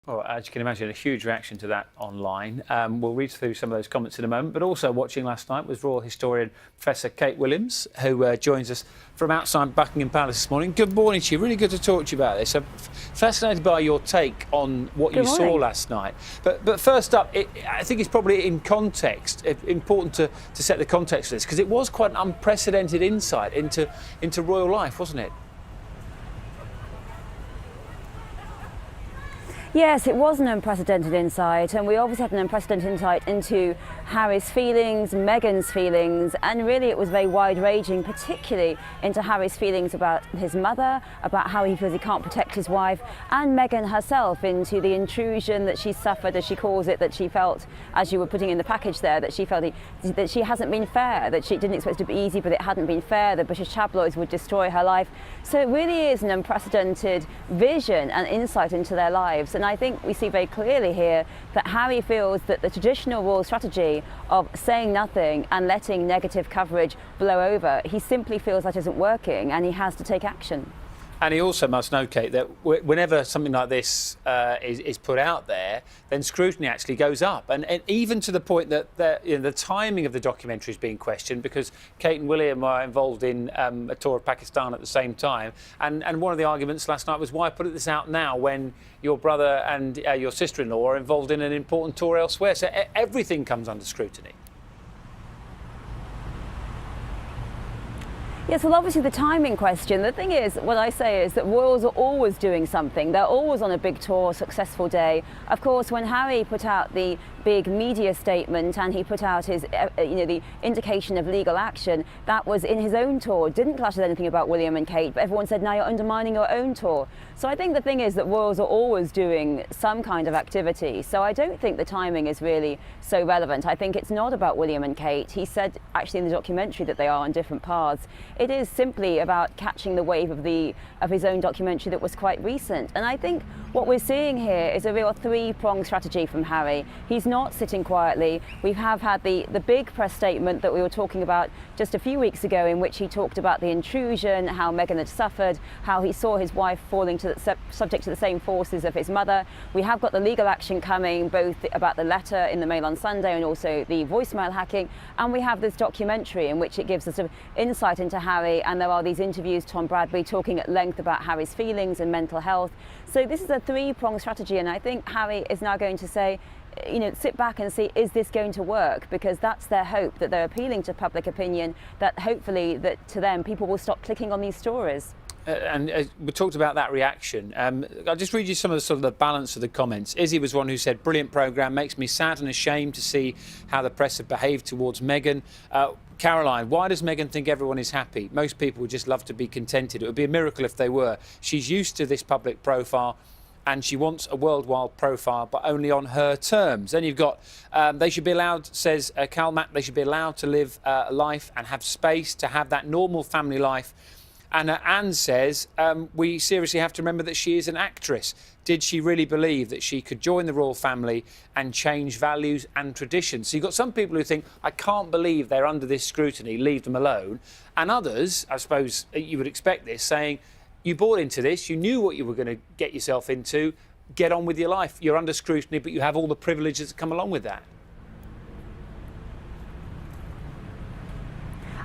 Well, as you can imagine, a huge reaction to that online. We'll read through some of those comments in a moment, but also watching last night was royal historian Professor Kate Williams, who joins us from outside Buckingham Palace this morning. Good morning to you. Really good to talk to you about this. I'm fascinated by your take on what you saw last night. But first up, I think it's probably in context, important to set the context of this, because it was quite an unprecedented insight into royal life, wasn't it? Yes, it was an unprecedented insight, and we obviously had an unprecedented insight into Harry's feelings, Meghan's feelings, and really it was very wide-ranging, particularly into Harry's feelings about his mother, about how he feels he can't protect his wife, and Meghan herself, into the intrusion that she suffered, as she calls it, that she felt, as you were putting in the package there, that she felt that she hasn't been fair, that she didn't expect it to be easy, but it hadn't been fair, the British tabloids would destroy her life. So it really is an unprecedented vision and insight into their lives. And I think we see very clearly here that Harry feels that the traditional royal strategy of saying nothing and letting negative coverage blow over, he simply feels that isn't working, and he has to take action. And he also must know, Kate, that whenever something like this is put out there, then scrutiny actually goes up. And even to the point that the timing of the documentary is being questioned, because Kate and William are involved in a tour of Pakistan at the same time. And one of the arguments last night was, why put this out now when your brother and your sister-in-law are involved in an important tour elsewhere? So everything comes under scrutiny. Yes, well, obviously the timing question. The thing is, what I say is that royals are always doing something. They're always on a big tour, successful day. Of course, when Harry put out the big media statement and he put out his, the indication of legal action, that was in his own tour. Didn't clash with anything about William and Kate, but everyone said, now you're undermining your own tour. So I think the thing is that royals are always doing some kind of activity. So I don't think the timing is really so relevant. I think it's not about William and Kate. He said actually in the documentary that they are on different paths. It is simply about catching the wave of his own documentary that was quite recent. And I think what we're seeing here is a real three-pronged strategy from Harry. He's not sitting quietly. We have had the big press statement that we were talking about just a few weeks ago, in which he talked about the intrusion, how Meghan had suffered, how he saw his wife falling subject to the same forces of his mother. We have got the legal action coming, both about the letter in the Mail on Sunday and also the voicemail hacking. And we have this documentary in which it gives us sort of insight into Harry, and there are these interviews, Tom Bradbury talking at length about Harry's feelings and mental health. So this is a three-pronged strategy, and I think Harry is now going to say, sit back and see, is this going to work? Because that's their hope, that they're appealing to public opinion, that hopefully that to them people will stop clicking on these stories. And we talked about that reaction. I'll just read you some of the sort of the balance of the comments. Izzy was one who said, brilliant programme, makes me sad and ashamed to see how the press have behaved towards Meghan. Caroline, why does Meghan think everyone is happy? Most people would just love to be contented. It would be a miracle if they were. She's used to this public profile, and she wants a worldwide profile, but only on her terms. Then you've got, they should be allowed, says Cal Mack, they should be allowed to live a life and have space to have that normal family life. And Anne says, we seriously have to remember that she is an actress. Did she really believe that she could join the royal family and change values and traditions? So you've got some people who think, I can't believe they're under this scrutiny, leave them alone. And others, I suppose you would expect this, saying, you bought into this, you knew what you were going to get yourself into, get on with your life. You're under scrutiny, but you have all the privileges that come along with that.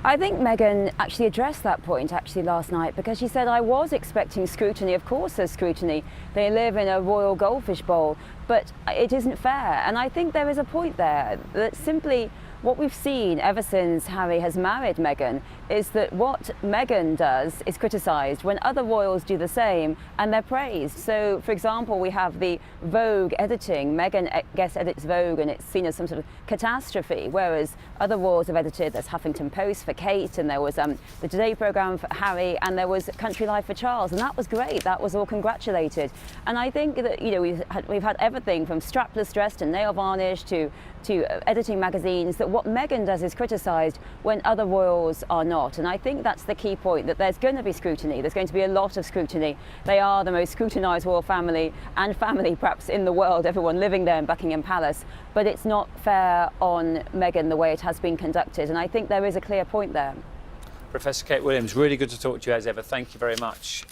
I think Meghan actually addressed that point last night, because she said, I was expecting scrutiny. Of course there's scrutiny. They live in a royal goldfish bowl, but it isn't fair. And I think there is a point there that simply what we've seen ever since Harry has married Meghan is that what Meghan does is criticised when other royals do the same, and they're praised. So, for example, we have the Vogue editing. Meghan guest edits Vogue, and it's seen as some sort of catastrophe, whereas other royals have edited. There's Huffington Post for Kate, and there was the Today programme for Harry, and there was Country Life for Charles, and that was great. That was all congratulated. And I think that we've had everything from strapless dress to nail varnish to editing magazines, that what Meghan does is criticised when other royals are not. And I think that's the key point, that there's going to be scrutiny. There's going to be a lot of scrutiny. They are the most scrutinised royal family, and family perhaps in the world, everyone living there in Buckingham Palace. But it's not fair on Meghan the way it has been conducted. And I think there is a clear point there. Professor Kate Williams, really good to talk to you as ever. Thank you very much.